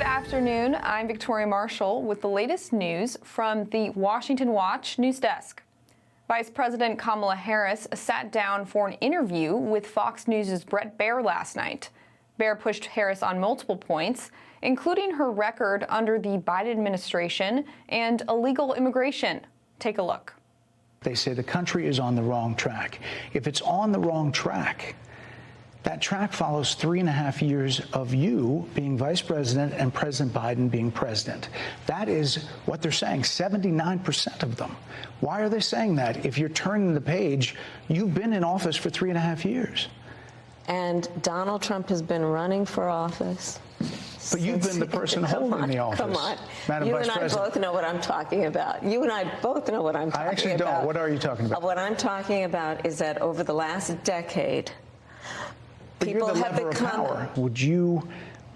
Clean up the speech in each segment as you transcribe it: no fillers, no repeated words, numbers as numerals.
Good afternoon. I'm Victoria Marshall with the latest news from the Washington Watch news desk. Vice President Kamala Harris sat down for an interview with Fox News' Bret Baier last night. Baier pushed Harris on multiple points, including her record under the Biden administration and illegal immigration. Take a look. They say the country is on the wrong track. If it's on the wrong track, that track follows 3.5 years of you being vice president and President Biden being president. That is what they're saying, 79% of them. Why are they saying that? If you're turning the page, you've been in office for 3.5 years. And Donald Trump has been running for office. But you've been the person holding the office. Come on. Madam You Vice and I President. both know what I'm talking about. You and I both know what I'm talking about. I actually don't. What are you talking about? What I'm talking about is that over the last decade, people you're the have lever of become... power. Would you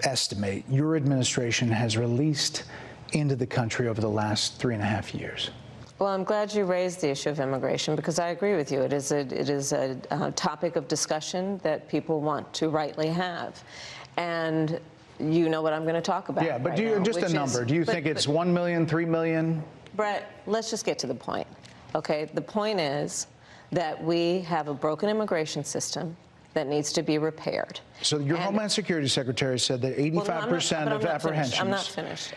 estimate your administration has released into the country over the last 3.5 years? Well, I'm glad you raised the issue of immigration because I agree with you. It is a topic of discussion that people want to rightly have. And you know what I'm going to talk about. Yeah, but right do you now, just a number? Do you think it's 1 million, 3 million? Brett, let's just get to the point. Okay, the point is that we have a broken immigration system that needs to be repaired. So your Homeland Security Secretary said that 85% of apprehensions. I'm not finished.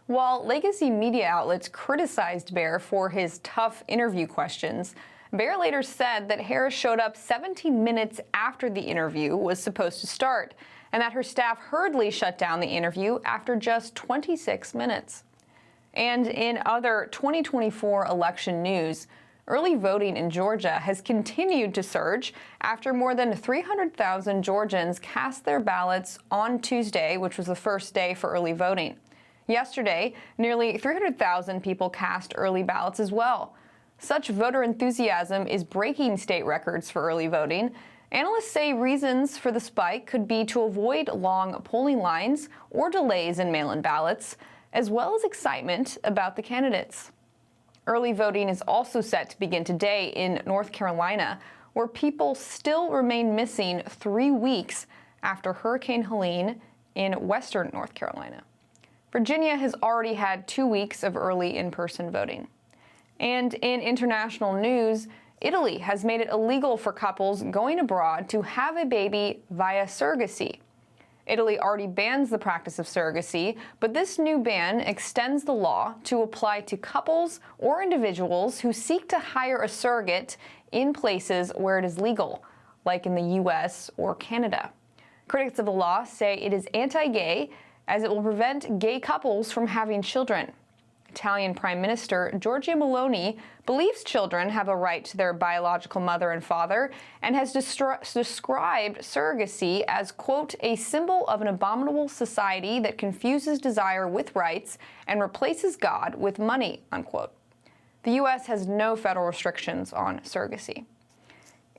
While legacy media outlets criticized Baier for his tough interview questions, Baier later said that Harris showed up 17 minutes after the interview was supposed to start, and that her staff hurriedly shut down the interview after just 26 minutes. And in other 2024 election news, early voting in Georgia has continued to surge after more than 300,000 Georgians cast their ballots on Tuesday, which was the first day for early voting. Yesterday, nearly 300,000 people cast early ballots as well. Such voter enthusiasm is breaking state records for early voting. Analysts say reasons for the spike could be to avoid long polling lines or delays in mail-in ballots, as well as excitement about the candidates. Early voting is also set to begin today in North Carolina, where people still remain missing 3 weeks after Hurricane Helene in western North Carolina. Virginia has already had 2 weeks of early in-person voting. And in international news, Italy has made it illegal for couples going abroad to have a baby via surrogacy. Italy already bans the practice of surrogacy, but this new ban extends the law to apply to couples or individuals who seek to hire a surrogate in places where it is legal, like in the U.S. or Canada. Critics of the law say it is anti-gay, as it will prevent gay couples from having children. Italian Prime Minister Giorgia Meloni believes children have a right to their biological mother and father and has described surrogacy as, quote, a symbol of an abominable society that confuses desire with rights and replaces God with money, unquote. The U.S. has no federal restrictions on surrogacy.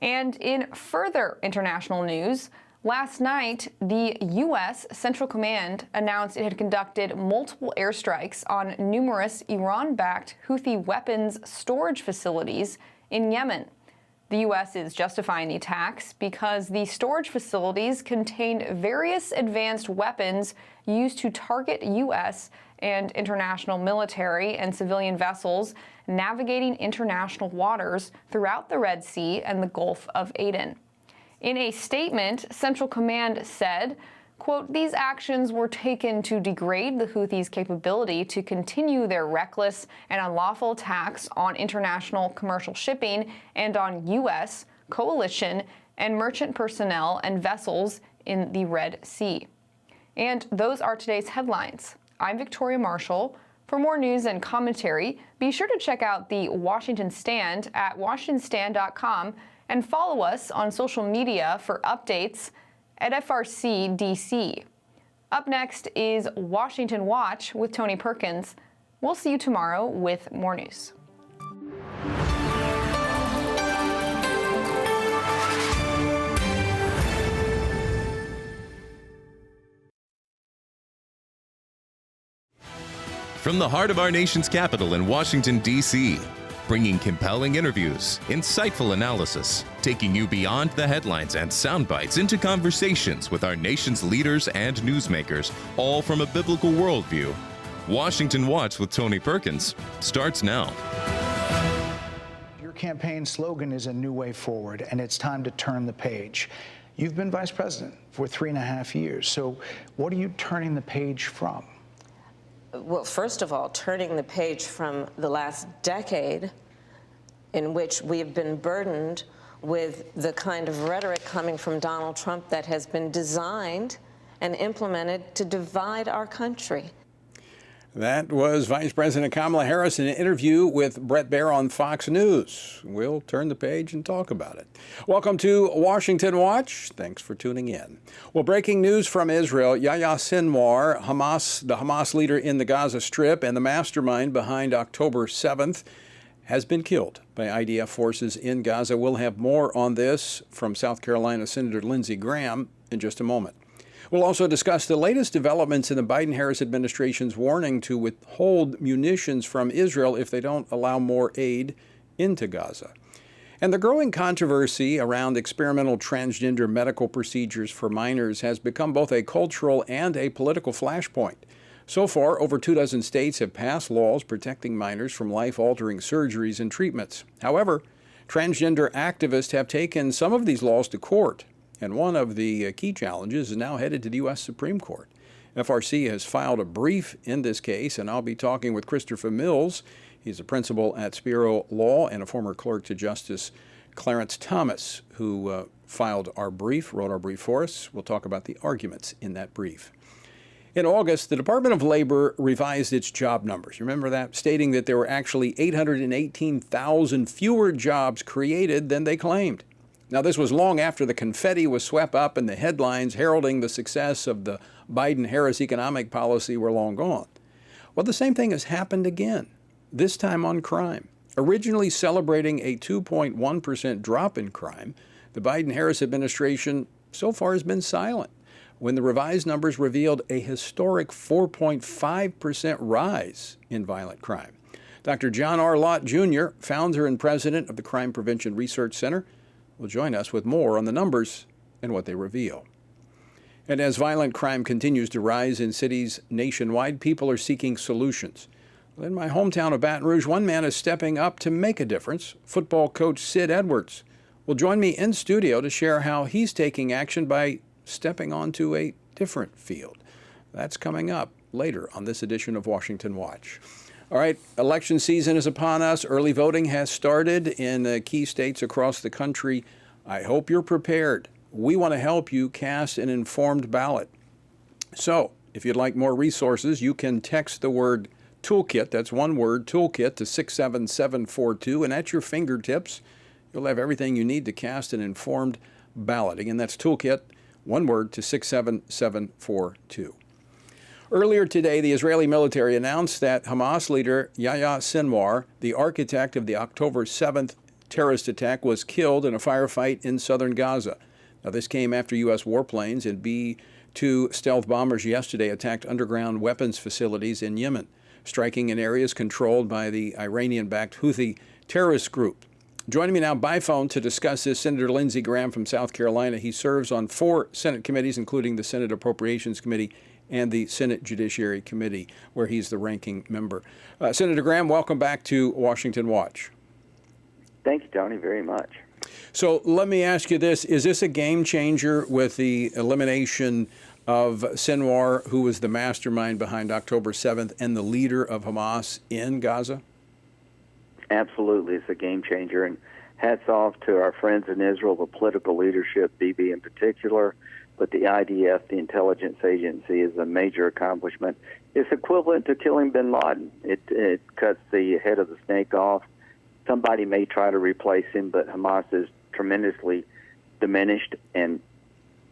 And in further international news, last night, the U.S. Central Command announced it had conducted multiple airstrikes on numerous Iran-backed Houthi weapons storage facilities in Yemen. The U.S. is justifying the attacks because the storage facilities contained various advanced weapons used to target U.S. and international military and civilian vessels navigating international waters throughout the Red Sea and the Gulf of Aden. In a statement, Central Command said, quote, these actions were taken to degrade the Houthis' capability to continue their reckless and unlawful attacks on international commercial shipping and on U.S., coalition, and merchant personnel and vessels in the Red Sea. And those are today's headlines. I'm Victoria Marshall. For more news and commentary, be sure to check out the Washington Stand at washingtonstand.com and follow us on social media for updates at FRC DC. Up next is Washington Watch with Tony Perkins. We'll see you tomorrow with more news. From the heart of our nation's capital in Washington, D.C., bringing compelling interviews, insightful analysis, taking you beyond the headlines and sound bites into conversations with our nation's leaders and newsmakers, all from a biblical worldview. Washington Watch with Tony Perkins starts now. Your campaign slogan is a new way forward, and it's time to turn the page. You've been vice president for 3.5 years, so what are you turning the page from? Well, first of all, turning the page from the last decade in which we have been burdened with the kind of rhetoric coming from Donald Trump that has been designed and implemented to divide our country. That was Vice President Kamala Harris in an interview with Bret Baier on Fox News. We'll turn the page and talk about it. Welcome to Washington Watch. Thanks for tuning in. Well, breaking news from Israel. Yahya Sinwar, the Hamas leader in the Gaza Strip and the mastermind behind October 7th, has been killed by IDF forces in Gaza. We'll have more on this from South Carolina Senator Lindsey Graham in just a moment. We'll also discuss the latest developments in the Biden-Harris administration's warning to withhold munitions from Israel if they don't allow more aid into Gaza. And the growing controversy around experimental transgender medical procedures for minors has become both a cultural and a political flashpoint. So far, over 24 states have passed laws protecting minors from life-altering surgeries and treatments. However, transgender activists have taken some of these laws to court. And one of the key challenges is now headed to the U.S. Supreme Court. FRC has filed a brief in this case, and I'll be talking with Christopher Mills. He's a principal at Spiro Law and a former clerk to Justice Clarence Thomas, who wrote our brief for us. We'll talk about the arguments in that brief. In August, the Department of Labor revised its job numbers. Remember that? Stating that there were actually 818,000 fewer jobs created than they claimed. Now, this was long after the confetti was swept up and the headlines heralding the success of the Biden-Harris economic policy were long gone. Well, the same thing has happened again, this time on crime. Originally celebrating a 2.1% drop in crime, the Biden-Harris administration so far has been silent when the revised numbers revealed a historic 4.5% rise in violent crime. Dr. John R. Lott, Jr., founder and president of the Crime Prevention Research Center, will join us with more on the numbers and what they reveal. And as violent crime continues to rise in cities nationwide, people are seeking solutions. Well, in my hometown of Baton Rouge, one man is stepping up to make a difference. Football coach Sid Edwards will join me in studio to share how he's taking action by stepping onto a different field. That's coming up later on this edition of Washington Watch. All right, election season is upon us. Early voting has started in key states across the country. I hope you're prepared. We want to help you cast an informed ballot. So, if you'd like more resources, you can text the word toolkit, that's one word, toolkit, to 67742, and at your fingertips, you'll have everything you need to cast an informed ballot. Again, that's toolkit, one word, to 67742. Earlier today, the Israeli military announced that Hamas leader Yahya Sinwar, the architect of the October 7th terrorist attack, was killed in a firefight in southern Gaza. Now, this came after U.S. warplanes and B-2 stealth bombers yesterday attacked underground weapons facilities in Yemen, striking in areas controlled by the Iranian-backed Houthi terrorist group. Joining me now by phone to discuss this, Senator Lindsey Graham from South Carolina. He serves on 4 Senate committees, including the Senate Appropriations Committee and the Senate Judiciary Committee, where he's the ranking member. Senator Graham, welcome back to Washington Watch. Thank you, Tony, very much. So let me ask you this. Is this a game changer with the elimination of Sinwar, who was the mastermind behind October 7th and the leader of Hamas in Gaza? Absolutely. It's a game changer. And hats off to our friends in Israel, the political leadership, Bibi in particular. But the IDF, the intelligence agency, is a major accomplishment. It's equivalent to killing bin Laden. It cuts the head of the snake off. Somebody may try to replace him, but Hamas is tremendously diminished. And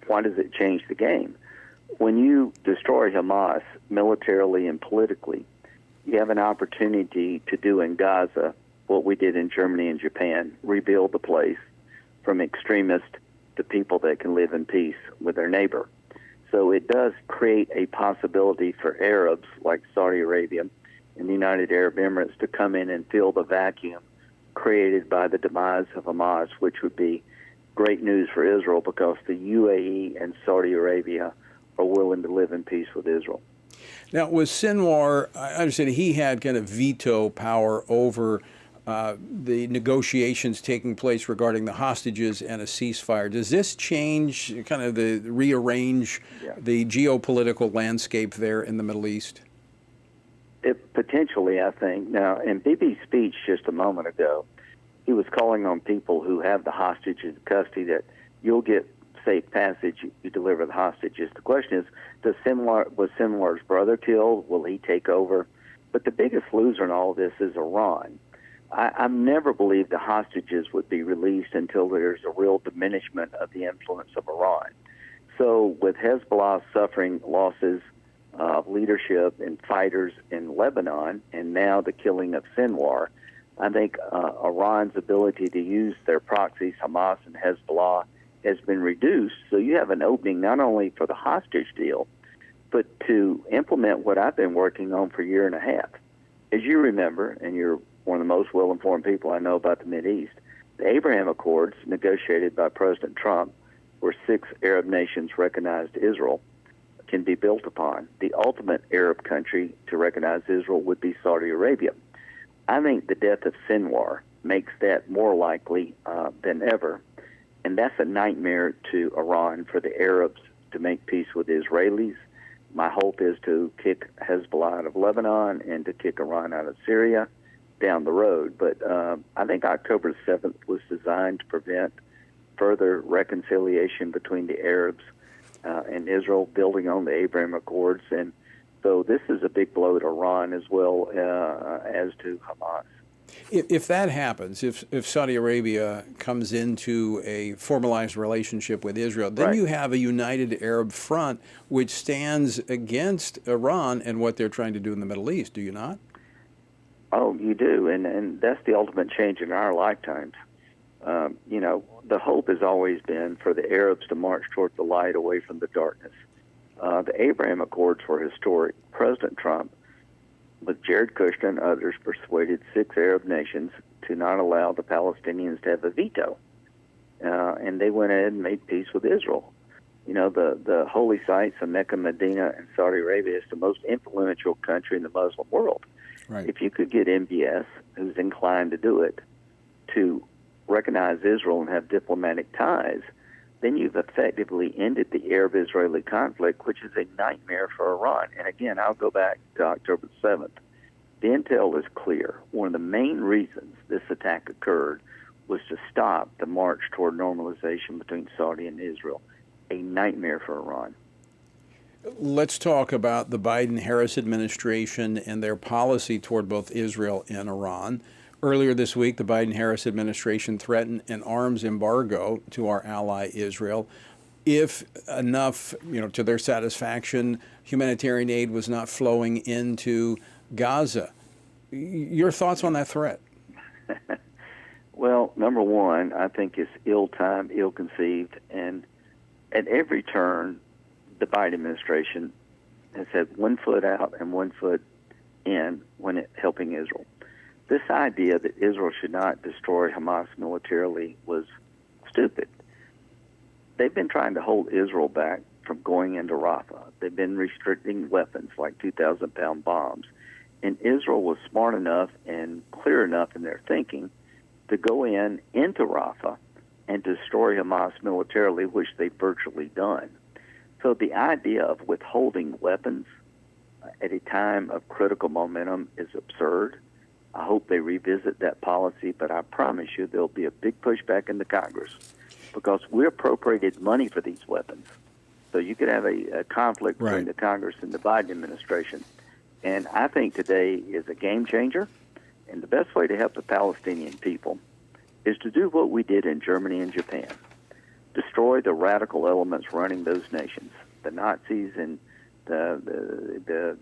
why does it change the game? When you destroy Hamas militarily and politically, you have an opportunity to do in Gaza what we did in Germany and Japan, rebuild the place from extremists to people that can live in peace with their neighbor. So it does create a possibility for Arabs like Saudi Arabia and the United Arab Emirates to come in and fill the vacuum created by the demise of Hamas, which would be great news for Israel because the UAE and Saudi Arabia are willing to live in peace with Israel. Now, with Sinwar, I understand he had kind of veto power over the negotiations taking place regarding the hostages and a ceasefire. Does this change, kind of rearrange the geopolitical landscape there in the Middle East? It potentially, I think. Now, in Bibi's speech just a moment ago, he was calling on people who have the hostages in custody that you'll get safe passage, you deliver the hostages. The question is, was Sinwar's brother killed? Will he take over? But the biggest loser in all of this is Iran. I've never believed the hostages would be released until there's a real diminishment of the influence of Iran. So with Hezbollah suffering losses of leadership and fighters in Lebanon, and now the killing of Sinwar, I think Iran's ability to use their proxies, Hamas and Hezbollah, has been reduced. So you have an opening not only for the hostage deal, but to implement what I've been working on for a year and a half. As you remember, and you're one of the most well-informed people I know about the Mideast, the Abraham Accords, negotiated by President Trump, where 6 Arab nations recognized Israel, can be built upon. The ultimate Arab country to recognize Israel would be Saudi Arabia. I think the death of Sinwar makes that more likely than ever, and that's a nightmare to Iran for the Arabs to make peace with the Israelis. My hope is to kick Hezbollah out of Lebanon and to kick Iran out of Syria down the road. But I think October 7th was designed to prevent further reconciliation between the Arabs and Israel, building on the Abraham Accords. And so this is a big blow to Iran as well as to Hamas. If that happens, if Saudi Arabia comes into a formalized relationship with Israel, then you have a united Arab front which stands against Iran and what they're trying to do in the Middle East, do you not? Oh, you do, and that's the ultimate change in our lifetimes. You know, the hope has always been for the Arabs to march toward the light away from the darkness. The Abraham Accords were historic. President Trump, with Jared Kushner and others, persuaded 6 Arab nations to not allow the Palestinians to have a veto. And they went ahead and made peace with Israel. You know, the holy sites of Mecca, Medina, and Saudi Arabia is the most influential country in the Muslim world. Right. If you could get MBS, who's inclined to do it, to recognize Israel and have diplomatic ties, then you've effectively ended the Arab-Israeli conflict, which is a nightmare for Iran. And again, I'll go back to October 7th. The intel is clear. One of the main reasons this attack occurred was to stop the march toward normalization between Saudi and Israel. A nightmare for Iran. Let's talk about the Biden-Harris administration and their policy toward both Israel and Iran. Earlier this week, the Biden-Harris administration threatened an arms embargo to our ally Israel if enough, to their satisfaction, humanitarian aid was not flowing into Gaza. Your thoughts on that threat? Well, number one, I think it's ill-timed, ill-conceived, and at every turn, the Biden administration has had one foot out and one foot in when helping Israel. This idea that Israel should not destroy Hamas militarily was stupid. They've been trying to hold Israel back from going into Rafah. They've been restricting weapons like 2,000-pound bombs. And Israel was smart enough and clear enough in their thinking to go into Rafah and destroy Hamas militarily, which they've virtually done. So the idea of withholding weapons at a time of critical momentum is absurd. I hope they revisit that policy, but I promise you there'll be a big pushback in the Congress because we appropriated money for these weapons. So you could have a conflict between the Congress and the Biden administration. And I think today is a game changer. And the best way to help the Palestinian people is to do what we did in Germany and Japan. Destroy the radical elements running those nations, the Nazis and the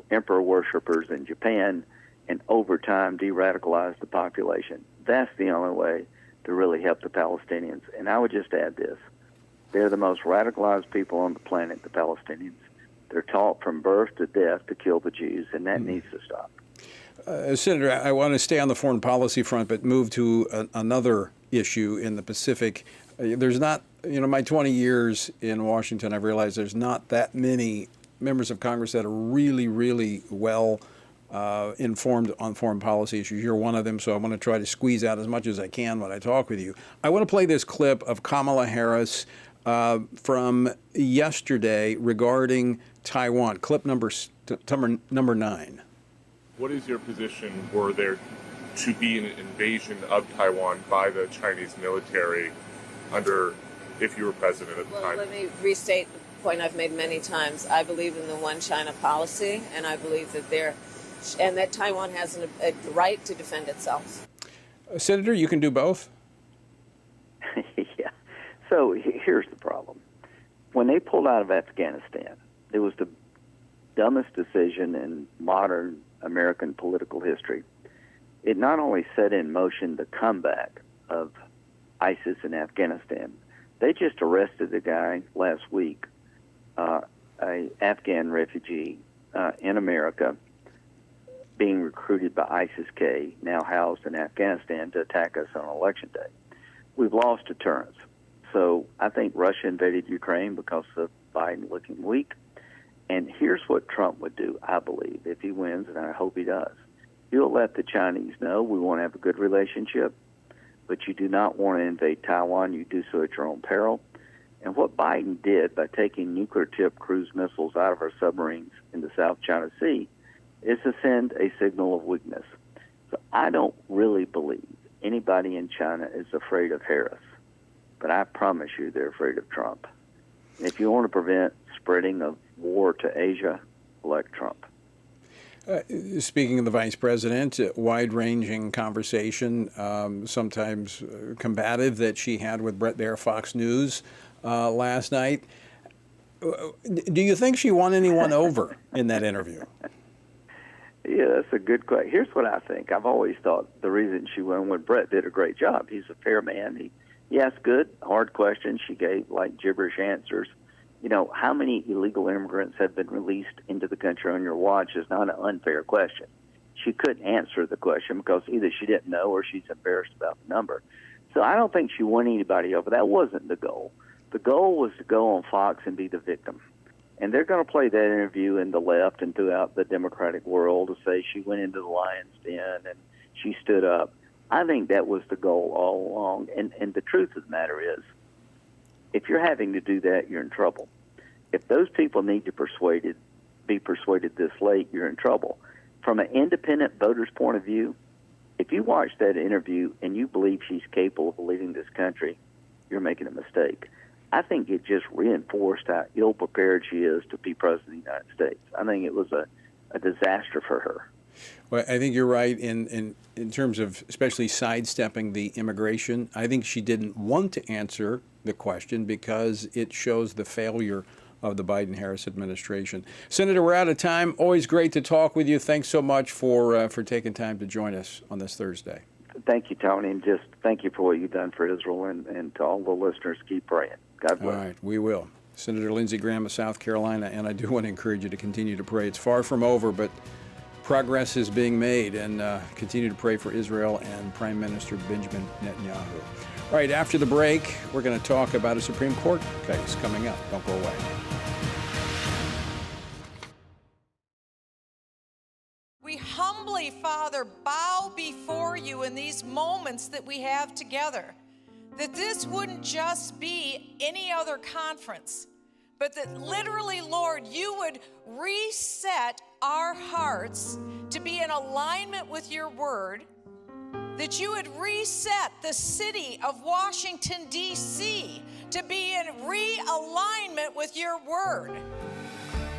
emperor worshippers in Japan, and over time de-radicalize the population. That's the only way to really help the Palestinians. And I would just add this. They're the most radicalized people on the planet, the Palestinians. They're taught from birth to death to kill the Jews, and that needs to stop. Senator, I want to stay on the foreign policy front, but move to another issue in the Pacific. There's not, my 20 years in Washington, I've realized there's not that many members of Congress that are really, really well informed on foreign policy issues. You're one of them, so I want to try to squeeze out as much as I can when I talk with you. I want to play this clip of Kamala Harris from yesterday regarding Taiwan, clip number 9. What is your position were there to be an invasion of Taiwan by the Chinese military if you were president at the time? Let me restate the point I've made many times. I believe in the one China policy, and I believe that Taiwan has a right to defend itself. Senator, you can do both? Yeah. So here's the problem. When they pulled out of Afghanistan, it was the dumbest decision in modern American political history. It not only set in motion the comeback of ISIS in Afghanistan, they just arrested a guy last week, an Afghan refugee in America, being recruited by ISIS-K, now housed in Afghanistan, to attack us on Election Day. We've lost deterrence. So I think Russia invaded Ukraine because of Biden looking weak. And here's what Trump would do, I believe, if he wins, and I hope he does. He'll let the Chinese know we want to have a good relationship, but you do not want to invade Taiwan. You do so at your own peril. And what Biden did by taking nuclear-tipped cruise missiles out of our submarines in the South China Sea is to send a signal of weakness. So I don't really believe anybody in China is afraid of Harris, but I promise you they're afraid of Trump. And if you want to prevent spreading of war to Asia, elect Trump. Speaking of the vice president, wide-ranging conversation, sometimes combative, that she had with Bret Baier, Fox News, last night. Do you think she won anyone over in that interview? Yeah, that's a good question. Here's what I think. I've always thought the reason she won when Bret did a great job. He's a fair man. He asked good, hard questions. She gave, gibberish answers. How many illegal immigrants have been released into the country on your watch is not an unfair question. She couldn't answer the question because either she didn't know or she's embarrassed about the number. So I don't think she won anybody over. That wasn't the goal. The goal was to go on Fox and be the victim. And they're going to play that interview in the left and throughout the Democratic world to say she went into the lion's den and she stood up. I think that was the goal all along. And the truth of the matter is, if you're having to do that, you're in trouble. If those people need to be persuaded this late, you're in trouble. From an independent voter's point of view, if you watch that interview and you believe she's capable of leading this country, you're making a mistake. I think it just reinforced how ill-prepared she is to be president of the United States. I think it was a disaster for her. Well, I think you're right in terms of especially sidestepping the immigration. I think she didn't want to answer the question because it shows the failure of the Biden-Harris administration. Senator, we're out of time. Always great to talk with you. Thanks so much for taking time to join us on this Thursday. Thank you, Tony, and just thank you for what you've done for Israel, and to all the listeners, keep praying. God bless. All right, we will. Senator Lindsey Graham of South Carolina, and I do want to encourage you to continue to pray. It's far from over, but progress is being made, and continue to pray for Israel and Prime Minister Benjamin Netanyahu. All right, after the break, we're going to talk about a Supreme Court case coming up. Don't go away. We humbly, Father, bow before you in these moments that we have together, that this wouldn't just be any other conference, but that literally, Lord, you would reset our hearts to be in alignment with your word, that you would reset the city of Washington, D.C. to be in realignment with your word.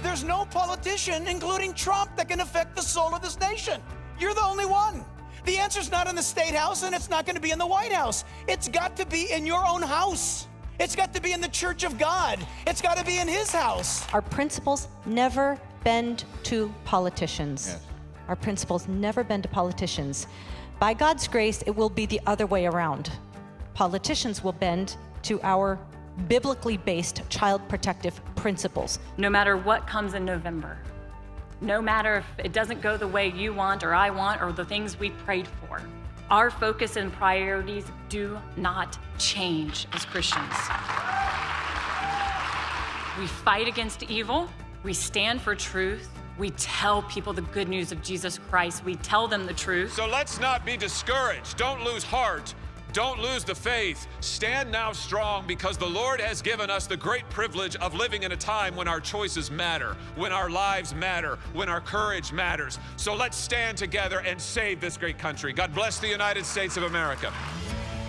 There's no politician, including Trump, that can affect the soul of this nation. You're the only one. The answer's not in the State House, and it's not going to be in the White House. It's got to be in your own house. It's got to be in the Church of God. It's got to be in his house. Our principles never bend to politicians. Yes. Our principles never bend to politicians. By God's grace, it will be the other way around. Politicians will bend to our biblically based child protective principles. No matter what comes in November, no matter if it doesn't go the way you want or I want or the things we prayed for. Our focus and priorities do not change as Christians. We fight against evil, we stand for truth, we tell people the good news of Jesus Christ, we tell them the truth. So let's not be discouraged, don't lose heart. Don't lose the faith. Stand now strong, because the Lord has given us the great privilege of living in a time when our choices matter, when our lives matter, when our courage matters. So let's stand together and save this great country. God bless the United States of America.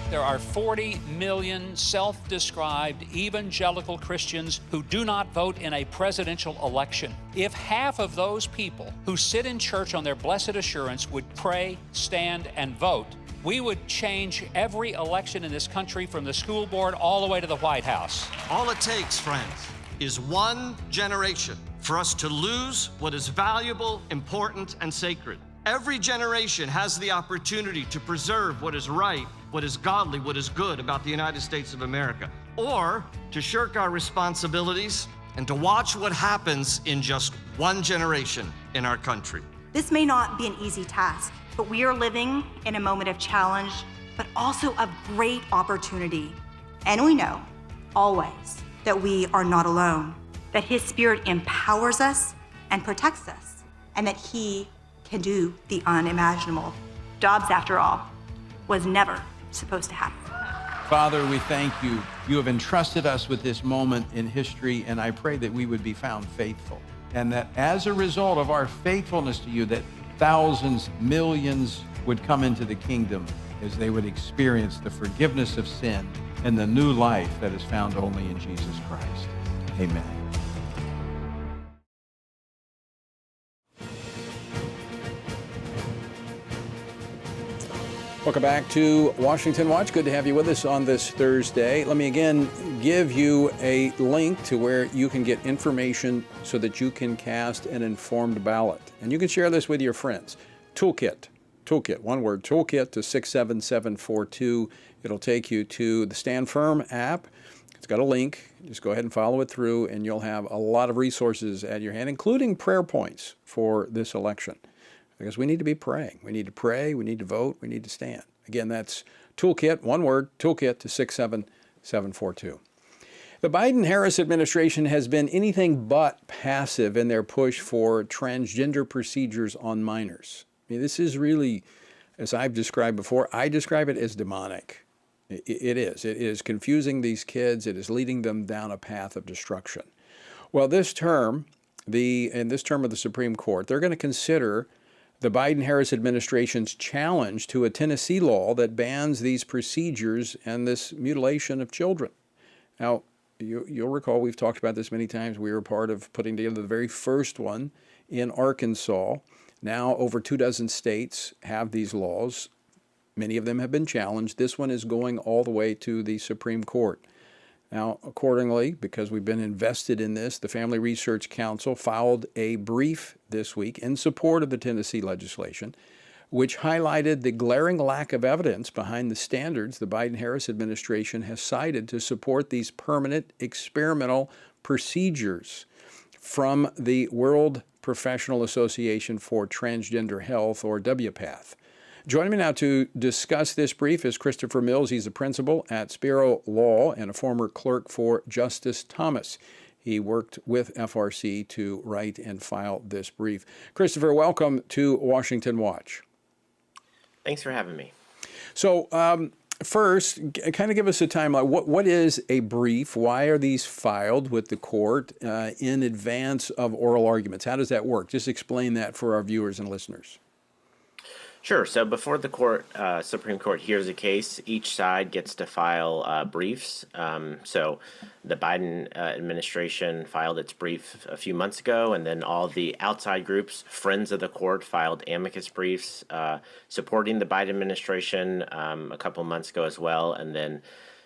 There are 40 million self-described evangelical Christians who do not vote in a presidential election. If half of those people who sit in church on their blessed assurance would pray, stand, and vote, we would change every election in this country from the school board all the way to the White House. All it takes, friends, is one generation for us to lose what is valuable, important, and sacred. Every generation has the opportunity to preserve what is right, what is godly, what is good about the United States of America, or to shirk our responsibilities and to watch what happens in just one generation in our country. This may not be an easy task, but we are living in a moment of challenge, but also of great opportunity. And we know, always, that we are not alone, that His Spirit empowers us and protects us, and that He can do the unimaginable. Dobbs, after all, was never supposed to happen. Father, we thank you. You have entrusted us with this moment in history, and I pray that we would be found faithful, and that as a result of our faithfulness to you, that thousands, millions would come into the kingdom as they would experience the forgiveness of sin and the new life that is found only in Jesus Christ. Amen. Welcome back to Washington Watch. Good to have you with us on this Thursday. Let me again give you a link to where you can get information so that you can cast an informed ballot. And you can share this with your friends. Toolkit, one word, toolkit to 67742. It'll take you to the Stand Firm app. It's got a link. Just go ahead and follow it through, and you'll have a lot of resources at your hand, including prayer points for this election. Because we need to be praying. We need to pray, we need to vote, we need to stand. Again, that's toolkit, one word, toolkit to 67742. The Biden-Harris administration has been anything but passive in their push for transgender procedures on minors. I mean, this is really, as I've described before, I describe it as demonic. It is. It is confusing these kids. It is leading them down a path of destruction. Well, this term, in this term of the Supreme Court, they're going to consider the Biden-Harris administration's challenge to a Tennessee law that bans these procedures and this mutilation of children. Now, you'll recall we've talked about this many times. We were part of putting together the very first one in Arkansas. Now, over 24 states have these laws. Many of them have been challenged. This one is going all the way to the Supreme Court. Now, accordingly, because we've been invested in this, the Family Research Council filed a brief this week in support of the Tennessee legislation, which highlighted the glaring lack of evidence behind the standards the Biden-Harris administration has cited to support these permanent experimental procedures from the World Professional Association for Transgender Health, or WPATH. Joining me now to discuss this brief is Christopher Mills. He's a principal at Spiro Law and a former clerk for Justice Thomas. He worked with FRC to write and file this brief. Christopher, welcome to Washington Watch. Thanks for having me. So first, kind of give us a timeline. What is a brief? Why are these filed with the court in advance of oral arguments? How does that work? Just explain that for our viewers and listeners. Sure. So before the Supreme Court hears a case, each side gets to file briefs. So the Biden administration filed its brief a few months ago, and then all the outside groups, friends of the court, filed amicus briefs supporting the Biden administration a couple months ago as well. And then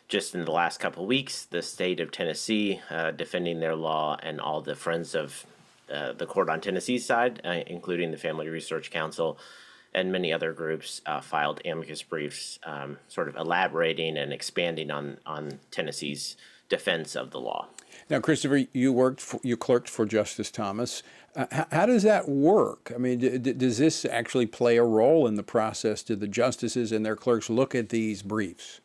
just in the last couple of weeks, the state of Tennessee defending their law, and all the friends of the court on Tennessee's side, including the Family Research Council, and many other groups sfiled amicus briefs sort of elaborating and expanding on Tennessee's defense of the law. Now, Christopher, you clerked for Justice Thomas. How does that work? I mean, does this actually play a role in the process? Do the justices and their clerks look at these briefs?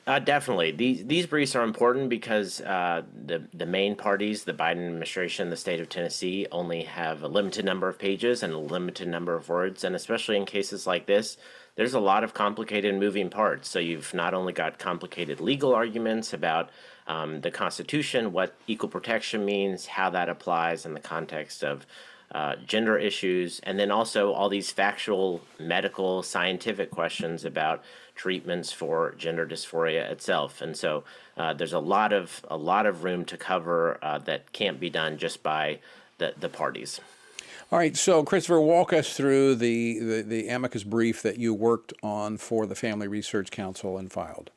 Definitely. These briefs are important because the main parties, the Biden administration, the state of Tennessee, only have a limited number of pages and a limited number of words. And especially in cases like this, there's a lot of complicated moving parts. So you've not only got complicated legal arguments about the Constitution, what equal protection means, how that applies in the context of gender issues, and then also all these factual, medical, scientific questions about treatments for gender dysphoria itself. And so there's a lot of room to cover that can't be done just by the parties. All right, so Christopher, walk us through the amicus brief that you worked on for the Family Research Council and filed.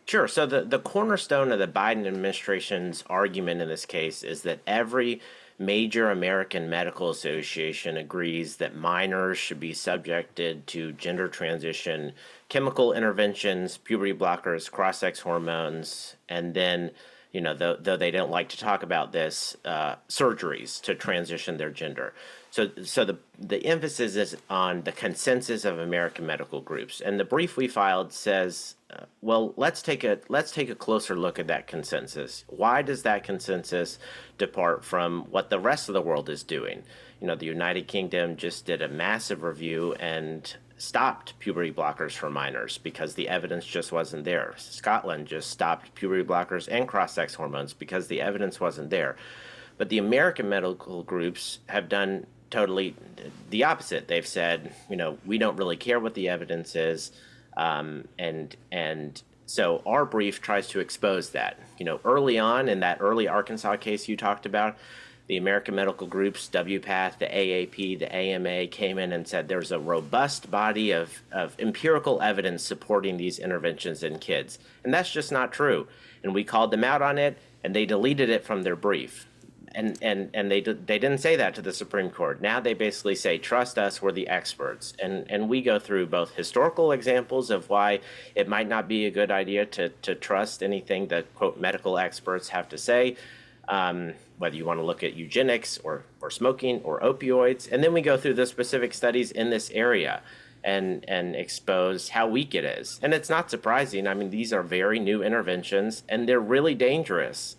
Sure. So the cornerstone of the Biden administration's argument in this case is that every major American medical association agrees that minors should be subjected to gender transition, chemical interventions, puberty blockers, cross-sex hormones, and then, you know, though they don't like to talk about this, surgeries to transition their gender. So the emphasis is on the consensus of American medical groups, and the brief we filed says, well, let's take a closer look at that consensus. Why does that consensus depart from what the rest of the world is doing? You know, the United Kingdom just did a massive review and stopped puberty blockers for minors because the evidence just wasn't there. Scotland just stopped puberty blockers and cross-sex hormones because the evidence wasn't there. But the American medical groups have done totally the opposite. They've said, you know, we don't really care what the evidence is. And so our brief tries to expose that. You know, early on in that early Arkansas case you talked about, the American medical groups, WPATH, the AAP, the AMA came in and said there's a robust body of empirical evidence supporting these interventions in kids. And that's just not true. And we called them out on it, and they deleted it from their brief. And they didn't say that to the Supreme Court. Now they basically say, trust us, we're the experts. And we go through both historical examples of why it might not be a good idea to trust anything that, quote, medical experts have to say, whether you want to look at eugenics or smoking or opioids. And then we go through the specific studies in this area and expose how weak it is. And it's not surprising. I mean, these are very new interventions, and they're really dangerous.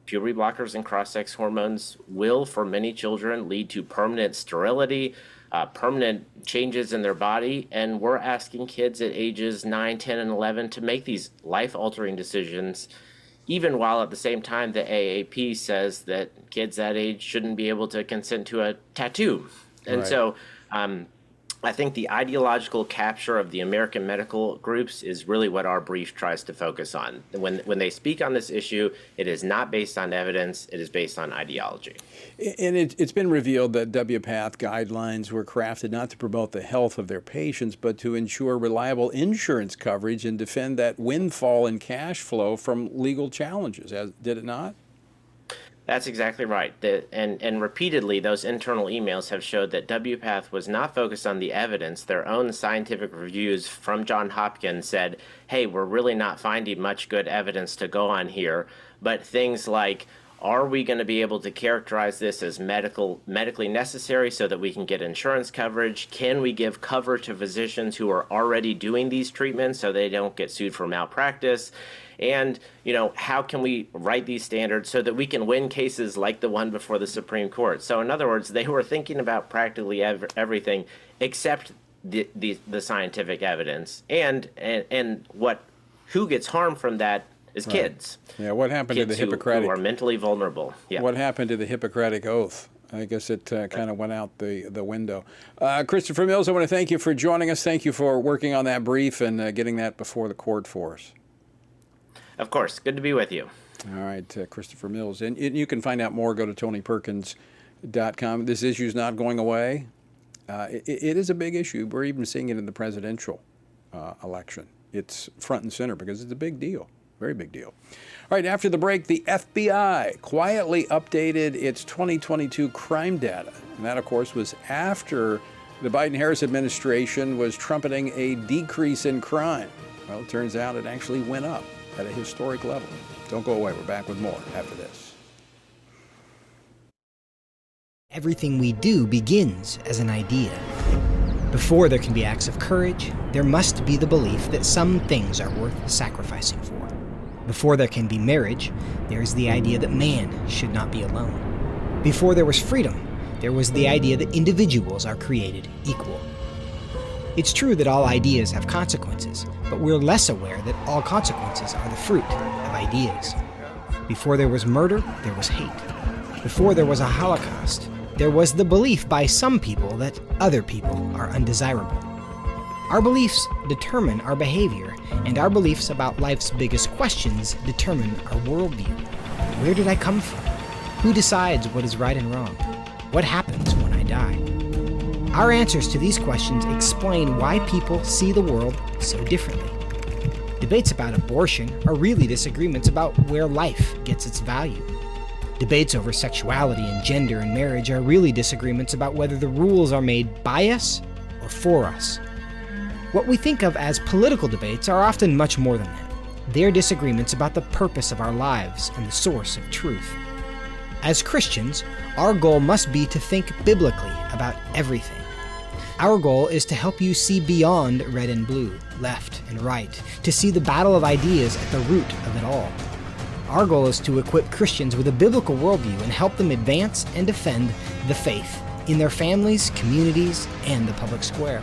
Puberty blockers and cross-sex hormones will, for many children, lead to permanent sterility, permanent changes in their body, and we're asking kids at ages 9, 10, and 11 to make these life-altering decisions, even while at the same time the AAP says that kids that age shouldn't be able to consent to a tattoo. And Right. so I think the ideological capture of the American medical groups is really what our brief tries to focus on. When they speak on this issue, it is not based on evidence, it is based on ideology. And it's been revealed that WPATH guidelines were crafted not to promote the health of their patients, but to ensure reliable insurance coverage and defend that windfall in cash flow from legal challenges, did it not? That's exactly right. And repeatedly, those internal emails have showed that WPATH was not focused on the evidence. Their own scientific reviews from Johns Hopkins said, hey, we're really not finding much good evidence to go on here. But things like, are we going to be able to characterize this as medically necessary so that we can get insurance coverage? Can we give cover to physicians who are already doing these treatments so they don't get sued for malpractice? And, how can we write these standards so that we can win cases like the one before the Supreme Court? So in other words, they were thinking about practically everything except the scientific evidence. And who gets harmed from that is kids. Yeah, what happened kids to the Hippocratic? Who are mentally vulnerable. Yeah. What happened to the Hippocratic Oath? I guess it kind of went out the window. Christopher Mills, I want to thank you for joining us. Thank you for working on that brief and getting that before the court for us. Of course. Good to be with you. All right, Christopher Mills. And you can find out more. Go to TonyPerkins.com. This issue is not going away. It is a big issue. We're even seeing it in the presidential election. It's front and center because it's a big deal. Very big deal. All right, after the break, the FBI quietly updated its 2022 crime data. And that, of course, was after the Biden-Harris administration was trumpeting a decrease in crime. Well, it turns out it actually went up at a historic level. Don't go away. We're back with more after this. Everything we do begins as an idea. Before there can be acts of courage, there must be the belief that some things are worth sacrificing for. Before there can be marriage, there is the idea that man should not be alone. Before there was freedom, there was the idea that individuals are created equal. It's true that all ideas have consequences, but we're less aware that all consequences are the fruit of ideas. Before there was murder, there was hate. Before there was a Holocaust, there was the belief by some people that other people are undesirable. Our beliefs determine our behavior, and our beliefs about life's biggest questions determine our worldview. Where did I come from? Who decides what is right and wrong? What happens when I die? Our answers to these questions explain why people see the world so differently. Debates about abortion are really disagreements about where life gets its value. Debates over sexuality and gender and marriage are really disagreements about whether the rules are made by us or for us. What we think of as political debates are often much more than that. They're disagreements about the purpose of our lives and the source of truth. As Christians, our goal must be to think biblically about everything. Our goal is to help you see beyond red and blue, left and right, to see the battle of ideas at the root of it all. Our goal is to equip Christians with a biblical worldview and help them advance and defend the faith in their families, communities, and the public square.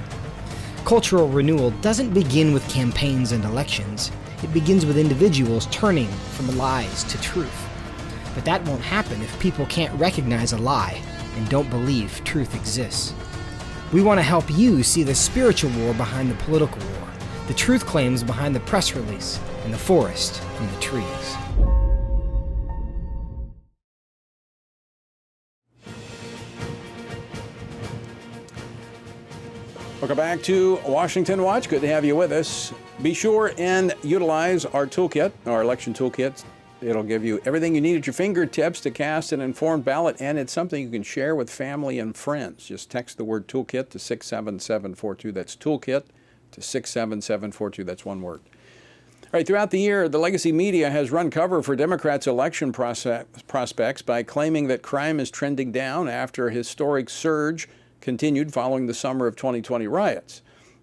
Cultural renewal doesn't begin with campaigns and elections. It begins with individuals turning from lies to truth. But that won't happen if people can't recognize a lie and don't believe truth exists. We want to help you see the spiritual war behind the political war, the truth claims behind the press release, and the forest from the trees. Welcome back to Washington Watch. Good to have you with us. Be sure and utilize our toolkit, our election toolkit. It'll give you everything you need at your fingertips to cast an informed ballot, and it's something you can share with family and friends. Just text the word toolkit to 67742. That's toolkit to 67742. That's one word. All right, throughout the year, the legacy media has run cover for Democrats' election prospects by claiming that crime is trending down after a historic surge continued following the summer of 2020 riots.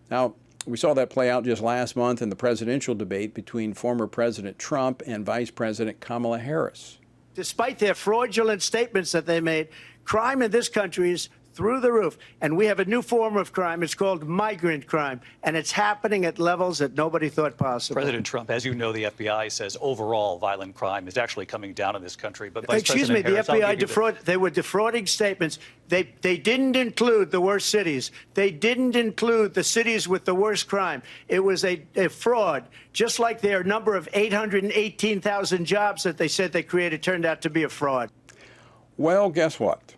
Now, we saw that play out just last month in the presidential debate between former President Trump and Vice President Kamala Harris. Despite their fraudulent statements that they made, crime in this country is through the roof. And we have a new form of crime. It's called migrant crime. And it's happening at levels that nobody thought possible. President Trump, as you know, the FBI says overall violent crime is actually coming down in this country. But Excuse me, the FBI they were defrauding statements. They didn't include the worst cities. They didn't include the cities with the worst crime. It was a fraud. Just like their number of 818,000 jobs that they said they created turned out to be a fraud. Well, guess what?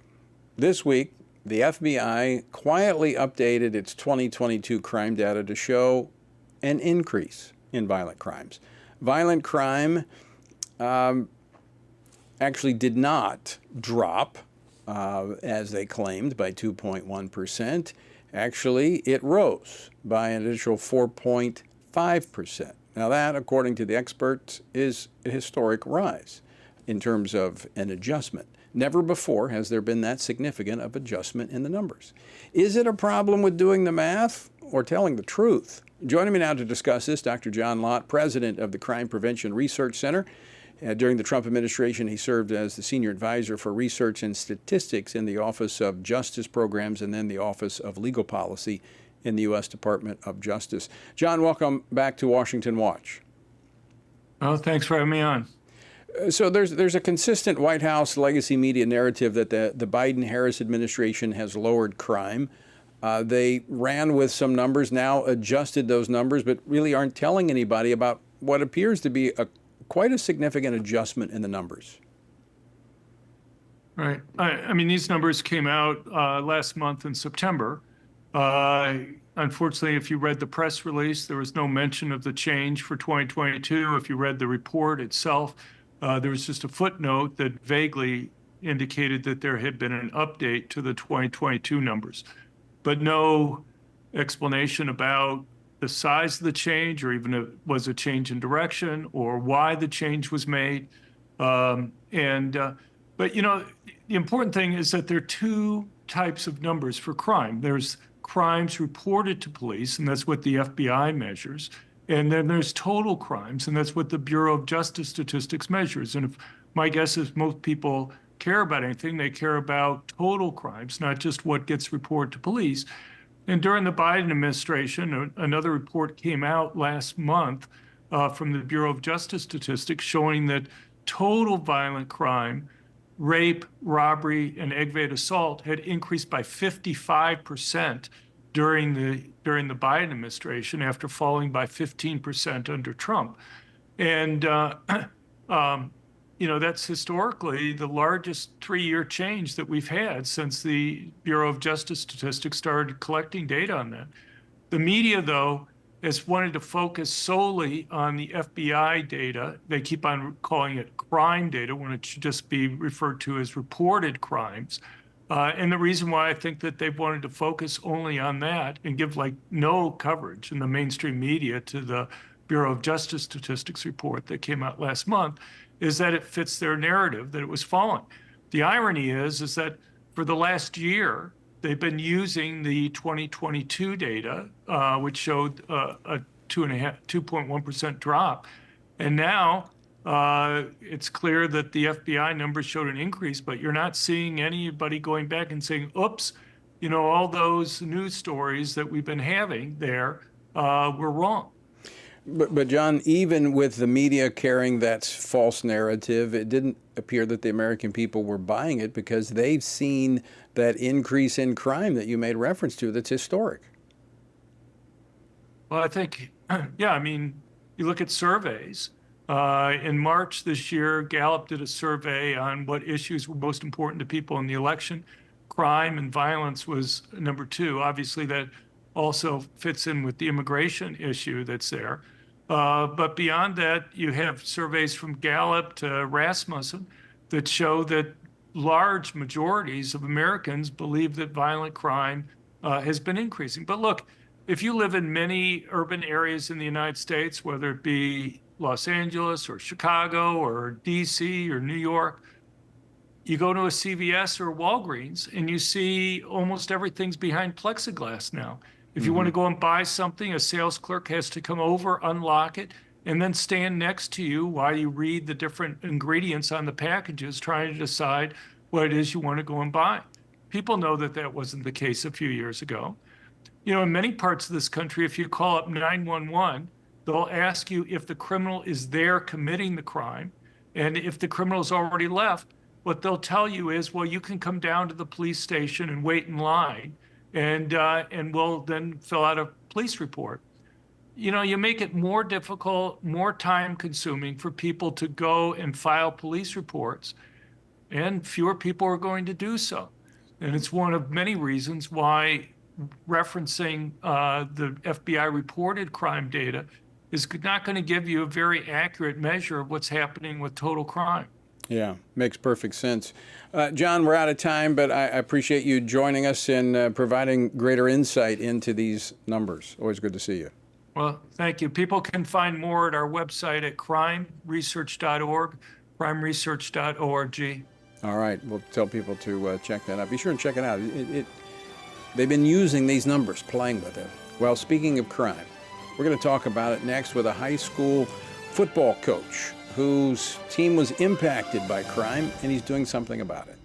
This week, the FBI quietly updated its 2022 crime data to show an increase in violent crimes. Violent crime actually did not drop, as they claimed, by 2.1%. Actually, it rose by an additional 4.5%. Now that, according to the experts, is a historic rise in terms of an adjustment. Never before has there been that significant of adjustment in the numbers. Is it a problem with doing the math or telling the truth? Joining me now to discuss this, Dr. John Lott, president of the Crime Prevention Research Center. During the Trump administration, he served as the senior advisor for research and statistics in the Office of Justice Programs and then the Office of Legal Policy in the U.S. Department of Justice. John, welcome back to Washington Watch. Oh, thanks for having me on. So there's a consistent White House legacy media narrative that the Biden-Harris administration has lowered crime. They ran with some numbers, now adjusted those numbers, but really aren't telling anybody about what appears to be quite a significant adjustment in the numbers. Right. I mean, these numbers came out last month in September. Unfortunately, if you read the press release, there was no mention of the change for 2022. If you read the report itself, there was just a footnote that vaguely indicated that there had been an update to the 2022 numbers, but no explanation about the size of the change, or even if it was a change in direction, or why the change was made. But the important thing is that there are two types of numbers for crime. There's crimes reported to police, and that's what the FBI measures. And then there's total crimes, and that's what the Bureau of Justice Statistics measures. And if my guess is most people care about anything, they care about total crimes, not just what gets reported to police. And during the Biden administration, another report came out last month from the Bureau of Justice Statistics showing that total violent crime, rape, robbery, and aggravated assault had increased by 55% during the Biden administration, after falling by 15% under Trump. And that's historically the largest 3-year change that we've had since the Bureau of Justice Statistics started collecting data on that. The media, though, has wanted to focus solely on the FBI data. They keep on calling it crime data when it should just be referred to as reported crimes. And the reason why I think that they've wanted to focus only on that and give no coverage in the mainstream media to the Bureau of Justice Statistics report that came out last month is that it fits their narrative that it was falling. The irony is that for the last year, they've been using the 2022 data, which showed a 2.1% drop. And now it's clear that the FBI numbers showed an increase, but you're not seeing anybody going back and saying, oops, all those news stories that we've been having there were wrong. But John, even with the media carrying that false narrative, it didn't appear that the American people were buying it, because they've seen that increase in crime that you made reference to that's historic. Well, I think, you look at surveys. In March this year, Gallup did a survey on what issues were most important to people in the election. Crime and violence was number 2. Obviously, that also fits in with the immigration issue that's there. But beyond that, you have surveys from Gallup to Rasmussen that show that large majorities of Americans believe that violent crime has been increasing. But look, if you live in many urban areas in the United States, whether it be Los Angeles or Chicago or DC or New York, you go to a CVS or Walgreens and you see almost everything's behind plexiglass now. If you want to go and buy something, a sales clerk has to come over, unlock it, and then stand next to you while you read the different ingredients on the packages, trying to decide what it is you want to go and buy. People know that that wasn't the case a few years ago. In many parts of this country, if you call up 911, they'll ask you if the criminal is there committing the crime. And if the criminal's already left, what they'll tell you is, well, you can come down to the police station and wait in line, and we'll then fill out a police report. You make it more difficult, more time consuming for people to go and file police reports, and fewer people are going to do so. And it's one of many reasons why referencing the FBI reported crime data is not going to give you a very accurate measure of what's happening with total crime. Yeah, makes perfect sense. John, we're out of time, but I appreciate you joining us and providing greater insight into these numbers. Always good to see you. Well, thank you. People can find more at our website at crimeresearch.org, crimeresearch.org. All right, we'll tell people to check that out. Be sure and check it out. They've been using these numbers, playing with it. Well, speaking of crime, we're going to talk about it next with a high school football coach whose team was impacted by crime, and he's doing something about it.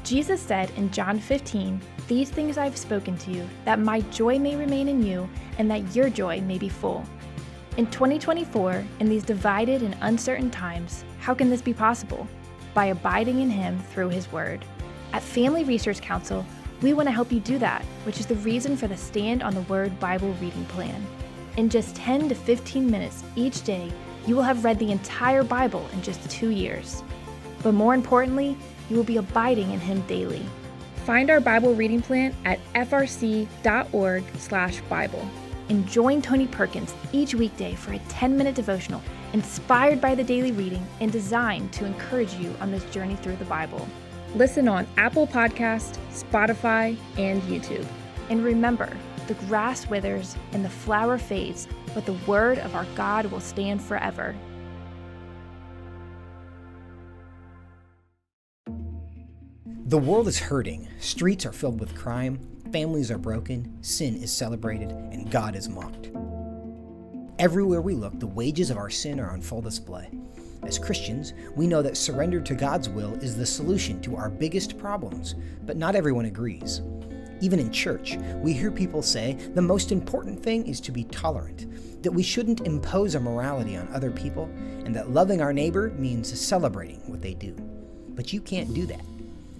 Jesus said in John 15, "These things I've spoken to you, that my joy may remain in you, and that your joy may be full." In 2024, in these divided and uncertain times, how can this be possible? By abiding in Him through His Word. At Family Research Council, we want to help you do that, which is the reason for the Stand on the Word Bible reading plan. In just 10 to 15 minutes each day, you will have read the entire Bible in just 2 years. But more importantly, you will be abiding in Him daily. Find our Bible reading plan at frc.org/Bible. And join Tony Perkins each weekday for a 10-minute devotional inspired by the daily reading and designed to encourage you on this journey through the Bible. Listen on Apple Podcasts, Spotify, and YouTube. And remember, the grass withers and the flower fades, but the word of our God will stand forever. The world is hurting, streets are filled with crime, families are broken, sin is celebrated, and God is mocked. Everywhere we look, the wages of our sin are on full display. As Christians, we know that surrender to God's will is the solution to our biggest problems, but not everyone agrees. Even in church, we hear people say the most important thing is to be tolerant, that we shouldn't impose our morality on other people, and that loving our neighbor means celebrating what they do. But you can't do that.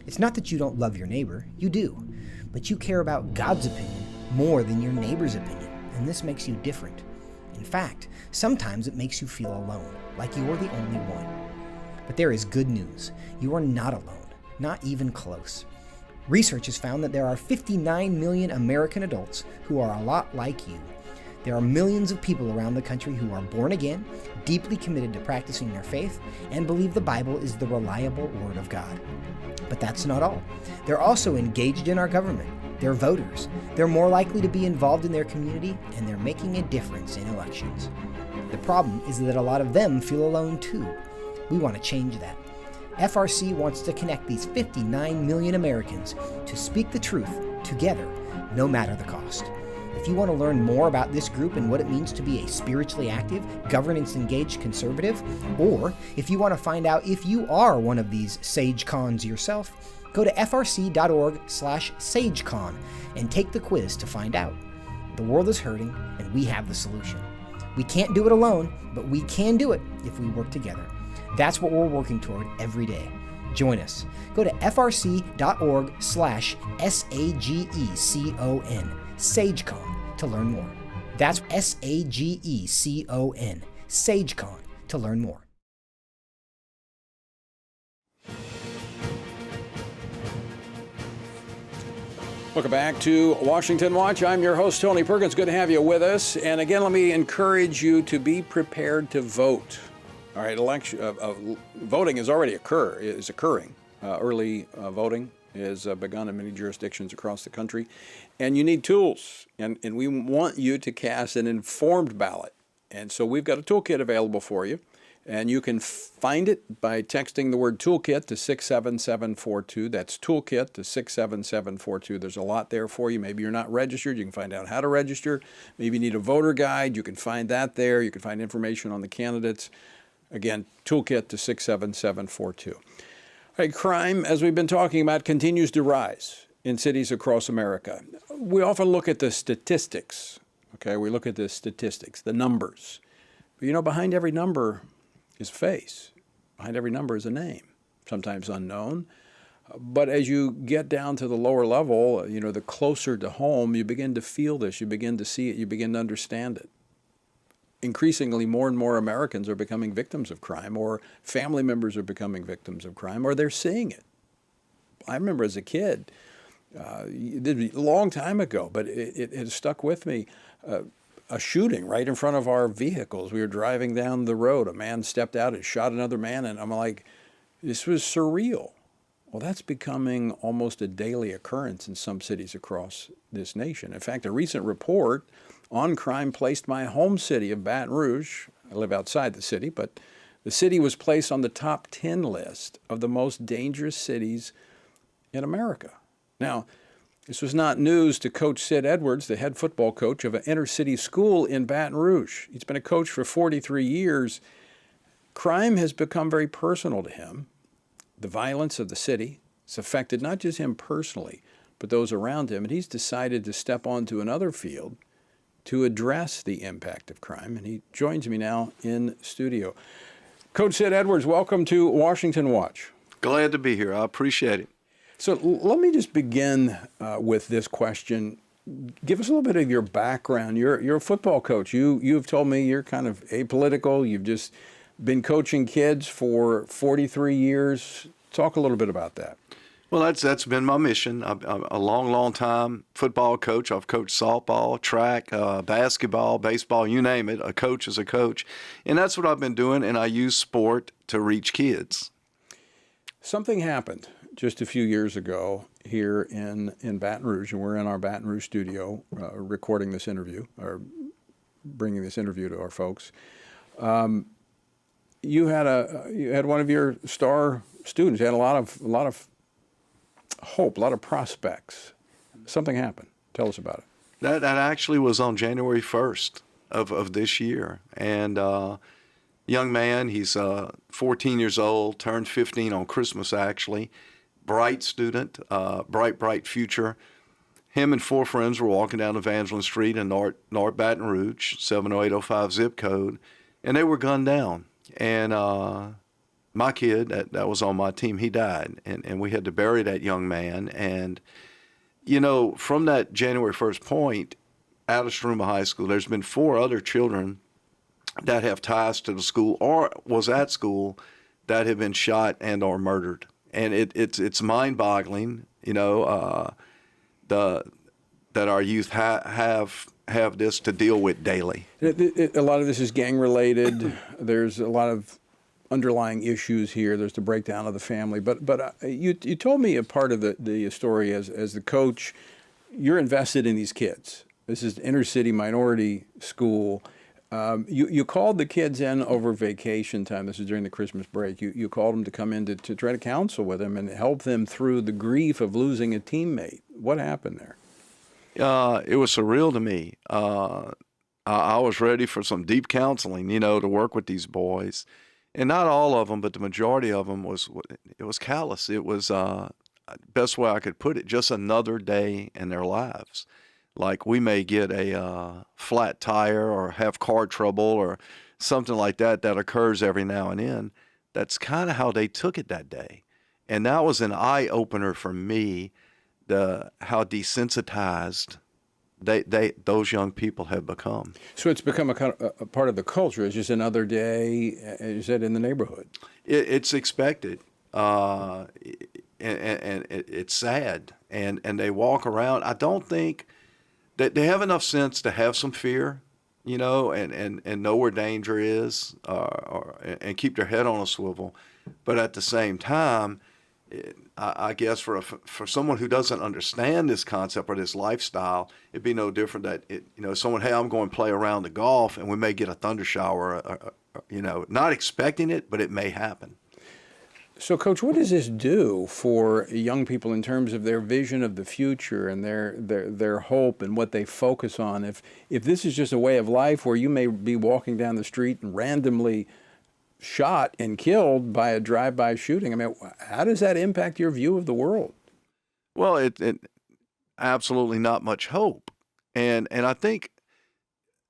It's not that you don't love your neighbor, you do, but you care about God's opinion more than your neighbor's opinion, and this makes you different. In fact, sometimes it makes you feel alone, like you're the only one. But there is good news. You are not alone, not even close. Research has found that there are 59 million American adults who are a lot like you. There are millions of people around the country who are born again, deeply committed to practicing their faith, and believe the Bible is the reliable Word of God. But that's not all. They're also engaged in our government. They're voters. They're more likely to be involved in their community, and they're making a difference in elections. The problem is that a lot of them feel alone too. We want to change that. FRC wants to connect these 59 million Americans to speak the truth together, no matter the cost. If you want to learn more about this group and what it means to be a spiritually active, governance-engaged conservative, or if you want to find out if you are one of these SageCons yourself, go to frc.org/SageCon and take the quiz to find out. The world is hurting, and we have the solution. We can't do it alone, but we can do it if we work together. That's what we're working toward every day. Join us. Go to frc.org/SAGECON, SageCon, to learn more. That's SAGECON, SageCon, to learn more. Welcome back to Washington Watch. I'm your host, Tony Perkins. Good to have you with us. And again, let me encourage you to be prepared to vote. All right, voting is already occurring. Early voting has begun in many jurisdictions across the country. And you need tools. And we want you to cast an informed ballot. And so we've got a toolkit available for you. And you can find it by texting the word toolkit to 67742. That's toolkit to 67742. There's a lot there for you. Maybe you're not registered. You can find out how to register. Maybe you need a voter guide. You can find that there. You can find information on the candidates. Again, toolkit to 67742. All right, crime, as we've been talking about, continues to rise in cities across America. We often look at the statistics. Okay, we look at the statistics, the numbers. But you know, behind every number is a face. Behind every number is a name, sometimes unknown. But as you get down to the lower level, you know, the closer to home, you begin to feel this, you begin to see it, you begin to understand it. Increasingly, more and more Americans are becoming victims of crime, or family members are becoming victims of crime, or they're seeing it. I remember as a kid, a long time ago, but it has stuck with me, a shooting right in front of our vehicles. We were driving down the road. A man stepped out and shot another man, and I'm like, this was surreal. Well, that's becoming almost a daily occurrence in some cities across this nation. In fact, a recent report on crime placed my home city of Baton Rouge. I live outside the city, but the city was placed on the top 10 list of the most dangerous cities in America. Now, this was not news to Coach Sid Edwards, the head football coach of an inner-city school in Baton Rouge. He's been a coach for 43 years. Crime has become very personal to him. The violence of the city has affected not just him personally, but those around him. And he's decided to step onto another field to address the impact of crime. And he joins me now in studio. Coach Sid Edwards, welcome to Washington Watch. Glad to be here. I appreciate it. So let me just begin with this question. Give us a little bit of your background. You're a football coach. You've told me you're kind of apolitical. You've just been coaching kids for 43 years. Talk a little bit about that. Well, that's been my mission. I'm a long time football coach. I've coached softball, track, basketball, baseball, you name it. A coach is a coach. And that's what I've been doing, and I use sport to reach kids. Something happened just a few years ago here in Baton Rouge, and we're in our Baton Rouge studio recording this interview, or bringing this interview to our folks. You had one of your star students. You had a lot of hope, a lot of prospects. Something happened. Tell us about it. That actually was on January 1st of this year, and young man, he's 14 years old, turned 15 on Christmas actually. Bright student, bright future. Him and 4 friends were walking down Evangeline Street in North Baton Rouge, 70805 zip code, and they were gunned down. And my kid that was on my team, he died, and we had to bury that young man. And you know, from that January 1st point, out of Struma High School, there's been 4 other children that have ties to the school or was at school that have been shot and or murdered. And it's mind-boggling, you know, that our youth have this to deal with daily. A lot of this is gang-related. There's a lot of underlying issues here. There's the breakdown of the family. But you told me a part of the story as the coach. You're invested in these kids. This is an inner-city minority school. You called the kids in over vacation time. This is during the Christmas break. You called them to come in to try to counsel with them and help them through the grief of losing a teammate. What happened there? It was surreal to me. I was ready for some deep counseling, you know, to work with these boys. And not all of them, but the majority of them was callous. It was, best way I could put it, just another day in their lives. Like we may get a flat tire or have car trouble or something like that occurs every now and then. That's kind of how they took it that day. And that was an eye-opener for me, how desensitized those young people have become. So it's become a part of the culture. It's just another day, as you said, in the neighborhood. It's expected, and it's sad. And they walk around. I don't think that they have enough sense to have some fear, you know, and know where danger is, and keep their head on a swivel. But at the same time, I guess for someone who doesn't understand this concept or this lifestyle, it'd be no different that someone, hey, I'm going to play around the golf, and we may get a thunder shower, not expecting it, but it may happen. So, Coach, what does this do for young people in terms of their vision of the future and their hope and what they focus on? If this is just a way of life where you may be walking down the street and randomly shot and killed by a drive-by shooting, I mean, how does that impact your view of the world? Well, it absolutely not much hope. And I think,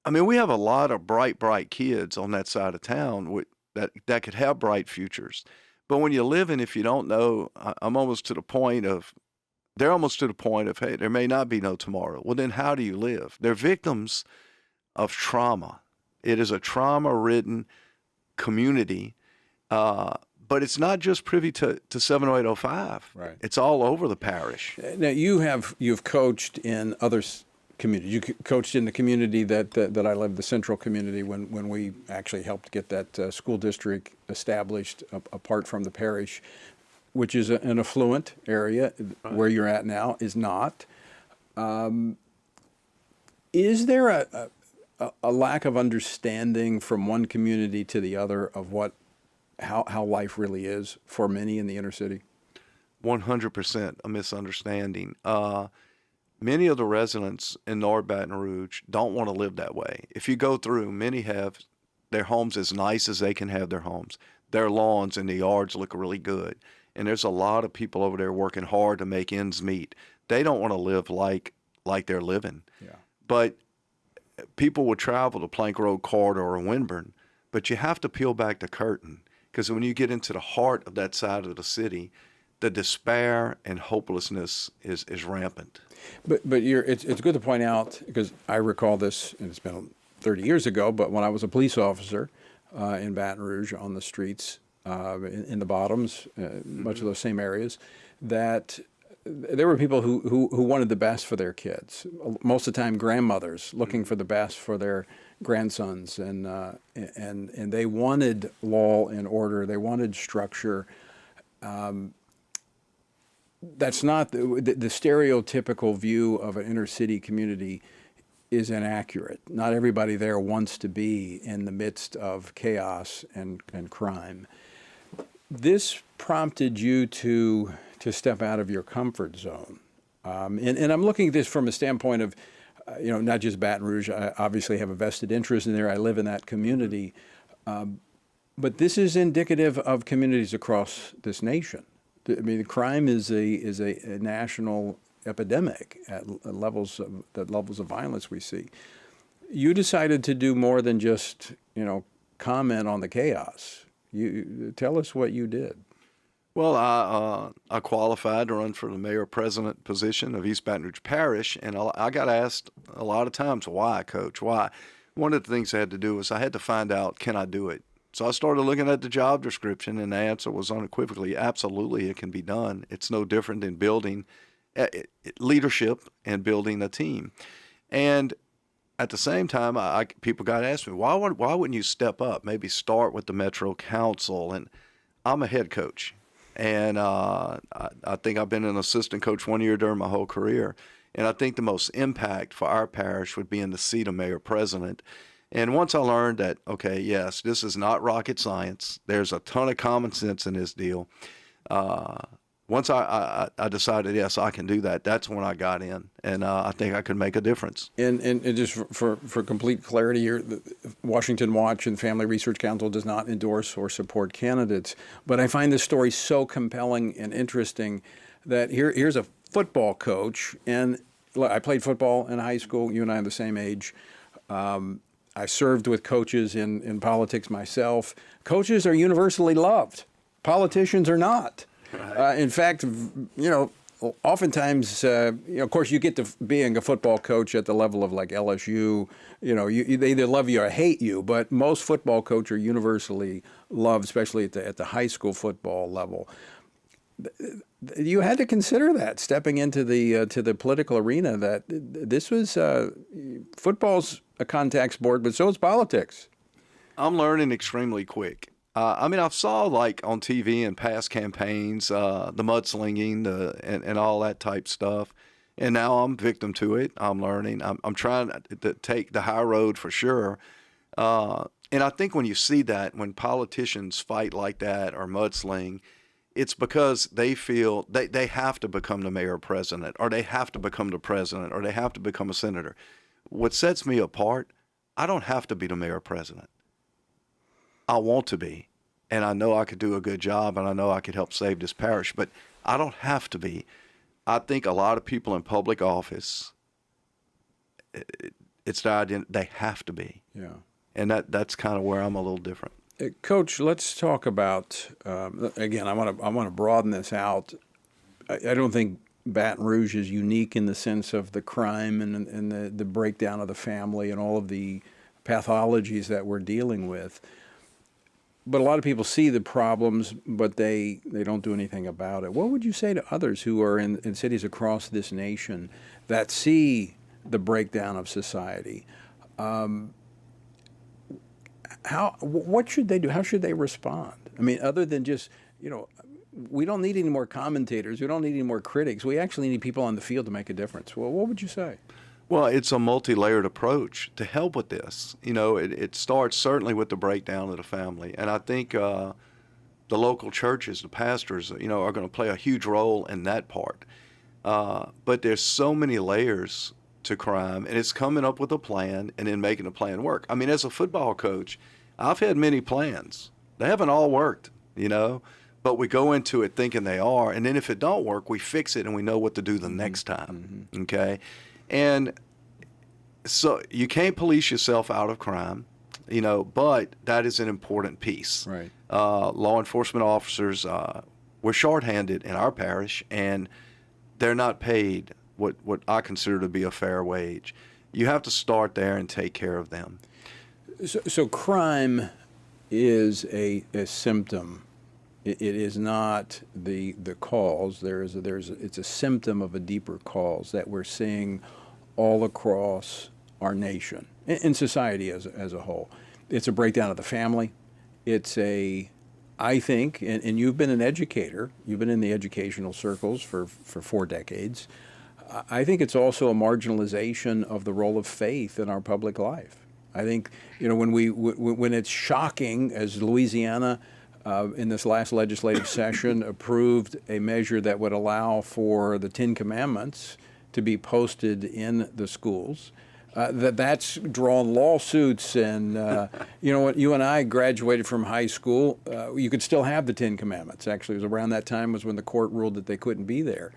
I mean, we have a lot of bright kids on that side of town that could have bright futures. But when you live in, if you don't know, they're almost to the point of, hey, there may not be no tomorrow. Well, then how do you live? They're victims of trauma. It is a trauma-ridden community, but it's not just privy to 70805. Right. It's all over the parish. Now, you've coached in other communities. You coached in the community that I lived, the central community, when we actually helped get that school district established apart from the parish, which is an affluent area. Right. Where you're at now is not. Is there a lack of understanding from one community to the other of how life really is for many in the inner city? 100% a misunderstanding. Many of the residents in North Baton Rouge don't want to live that way. If you go through, many have their homes as nice as they can have their homes. Their lawns and the yards look really good. And there's a lot of people over there working hard to make ends meet. They don't want to live like they're living. Yeah. But people would travel to Plank Road Corridor or Winburn, but you have to peel back the curtain, because when you get into the heart of that side of the city, the despair and hopelessness is rampant. But it's good to point out, because I recall this, and it's been 30 years ago, but when I was a police officer in Baton Rouge on the streets, in the bottoms, much of those same areas, that there were people who wanted the best for their kids. Most of the time, grandmothers looking for the best for their grandsons, and they wanted law and order. They wanted structure. that's not the stereotypical view of an inner city community is inaccurate. Not everybody there wants to be in the midst of chaos and crime. This prompted you to step out of your comfort zone. And I'm looking at this from a standpoint of, not just Baton Rouge. I obviously have a vested interest in there. I live in that community. But this is indicative of communities across this nation. I mean, crime is a national epidemic at levels of violence we see. You decided to do more than just, comment on the chaos. You tell us what you did. Well, I qualified to run for the mayor-president position of East Baton Rouge Parish, and I got asked a lot of times, why, Coach, why? One of the things I had to do was I had to find out, can I do it? So I started looking at the job description, and the answer was unequivocally, absolutely, it can be done. It's no different than building leadership and building a team. And at the same time, people got to ask me, why wouldn't you step up, maybe start with the Metro Council? And I'm a head coach. And I think I've been an assistant coach 1 year during my whole career. And I think the most impact for our parish would be in the seat of mayor-president. And once I learned that, okay, yes, this is not rocket science. There's a ton of common sense in this deal. Once I decided, yes, I can do that, that's when I got in. And I think I could make a difference. And just for complete clarity here, the Washington Watch and Family Research Council does not endorse or support candidates. But I find this story so compelling and interesting that here's a football coach. And I played football in high school. You and I are the same age. I served with coaches in politics myself. Coaches are universally loved. Politicians are not. In fact, oftentimes, of course, you get to being a football coach at the level of like LSU. They either love you or hate you. But most football coaches are universally loved, especially at the high school football level. You had to consider that stepping into the political arena. That this was football's a contact sport, but so is politics. I'm learning extremely quick. I saw like on TV and past campaigns, the mudslinging, and all that type stuff. And now I'm victim to it. I'm learning. I'm trying to take the high road for sure. And I think when you see that, when politicians fight like that or mudsling, it's because they feel they have to become the mayor or president, or they have to become the president, or they have to become a senator. What sets me apart, I don't have to be the mayor or president. I want to be, and I know I could do a good job, and I know I could help save this parish, but I don't have to be. I think a lot of people in public office, it's the idea they have to be. Yeah. And that's kind of where I'm a little different. Coach, let's talk about, again, I want to broaden this out. I don't think Baton Rouge is unique in the sense of the crime and the breakdown of the family and all of the pathologies that we're dealing with. But a lot of people see the problems, but they don't do anything about it. What would you say to others who are in cities across this nation that see the breakdown of society? What should they do? How should they respond? I mean, other than just, we don't need any more commentators. We don't need any more critics. We actually need people on the field to make a difference. Well, what would you say? Well, it's a multi-layered approach to help with this. It starts certainly with the breakdown of the family. And I think the local churches, the pastors, are going to play a huge role in that part. But there's so many layers to crime, and it's coming up with a plan and then making the plan work. I mean, as a football coach, I've had many plans. They haven't all worked, but we go into it thinking they are. And then if it don't work, we fix it and we know what to do the next time. Mm-hmm. Okay. And so you can't police yourself out of crime, but that is an important piece. Right. Law enforcement officers, we're shorthanded in our parish, and they're not paid what I consider to be a fair wage. You have to start there and take care of them. So crime is a symptom. It is not the cause. It's a symptom of a deeper cause that we're seeing all across our nation, in society as a whole. It's a breakdown of the family. It's a I think, and you've been an educator, you've been in the educational circles for 4 decades, I think it's also a marginalization of the role of faith in our public life. I think, when it's shocking, as Louisiana in this last legislative session approved a measure that would allow for the 10 Commandments to be posted in the schools, that's drawn lawsuits. And you and I graduated from high school, you could still have the 10 Commandments. Actually, it was around that time was when the court ruled that they couldn't be there.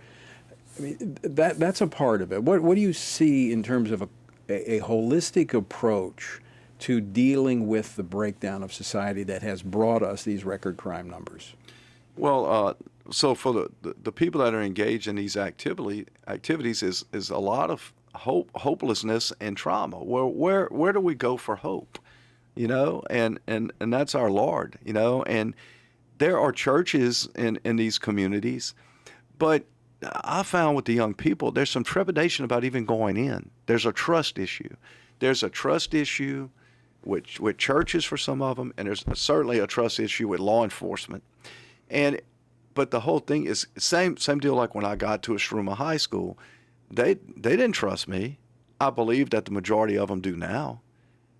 I mean, that's a part of it. What do you see in terms of a holistic approach to dealing with the breakdown of society that has brought us these record crime numbers? Well, so for the people that are engaged in these activities is a lot of hopelessness and trauma. Where do we go for hope? And that's our Lord. And there are churches in these communities, but I found with the young people, there's some trepidation about even going in. There's a trust issue. There's a trust issue with churches for some of them, and there's certainly a trust issue with law enforcement. But the whole thing is same deal like when I got to Eshruma High School. They didn't trust me. I believe that the majority of them do now.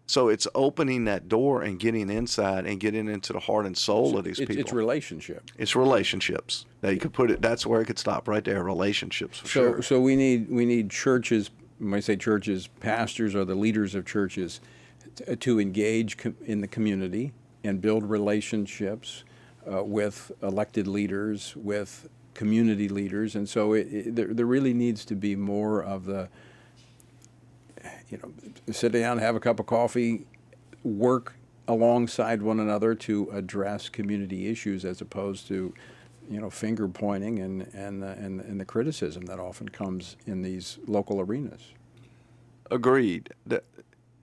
So it's opening that door and getting inside and getting into the heart and soul of these people. It's relationship. It's relationships. Now you could put it. That's where it could stop right there. Relationships. For sure. So we need churches. When I say churches, pastors or the leaders of churches, to engage in the community and build relationships with elected leaders, with community leaders, and so there really needs to be more of the. Sit down, have a cup of coffee, work alongside one another to address community issues, as opposed to, finger pointing and the criticism that often comes in these local arenas. Agreed.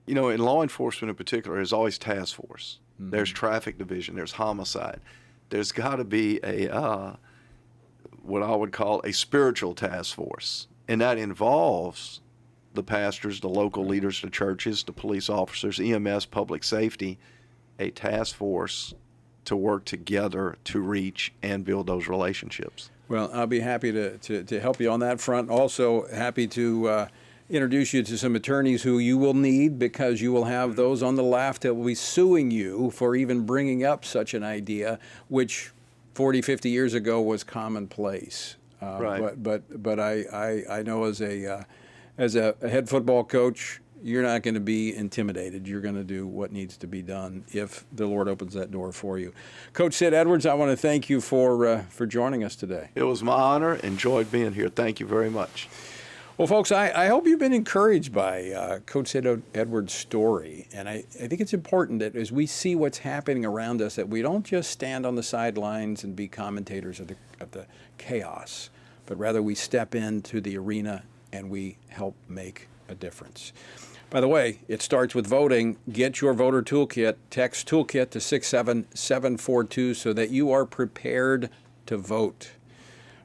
In law enforcement in particular, there's always task force. Mm-hmm. There's traffic division. There's homicide. There's got to be a what I would call a spiritual task force, and that involves the pastors, the local leaders, the churches, the police officers, EMS, public safety, a task force to work together to reach and build those relationships. Well, I'll be happy to help you on that front. Also happy to introduce you to some attorneys who you will need, because you will have those on the left that will be suing you for even bringing up such an idea, which 40, 50 years ago was commonplace. Right. But I know as a head football coach, you're not going to be intimidated. You're going to do what needs to be done if the Lord opens that door for you. Coach Sid Edwards, I want to thank you for joining us today. It was my honor. Enjoyed being here. Thank you very much. Well, folks, I hope you've been encouraged by Coach Sid Edwards' story. And I think it's important that as we see what's happening around us, that we don't just stand on the sidelines and be commentators of the chaos, but rather we step into the arena and we help make a difference. By the way, it starts with voting. Get your voter toolkit. Text toolkit to 67742 so that you are prepared to vote.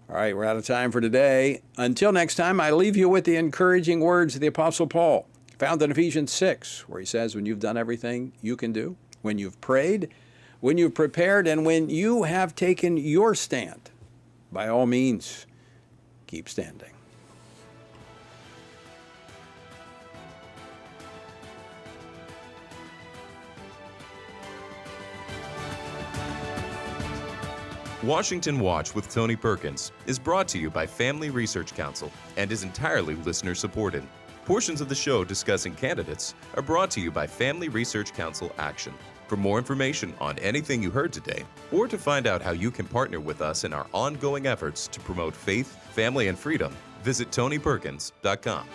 All right, we're out of time for today. Until next time, I leave you with the encouraging words of the Apostle Paul, found in Ephesians 6, where he says, when you've done everything you can do, when you've prayed, when you've prepared, and when you have taken your stand, by all means, keep standing. Washington Watch with Tony Perkins is brought to you by Family Research Council and is entirely listener-supported. Portions of the show discussing candidates are brought to you by Family Research Council Action. For more information on anything you heard today, or to find out how you can partner with us in our ongoing efforts to promote faith, family, and freedom, visit TonyPerkins.com.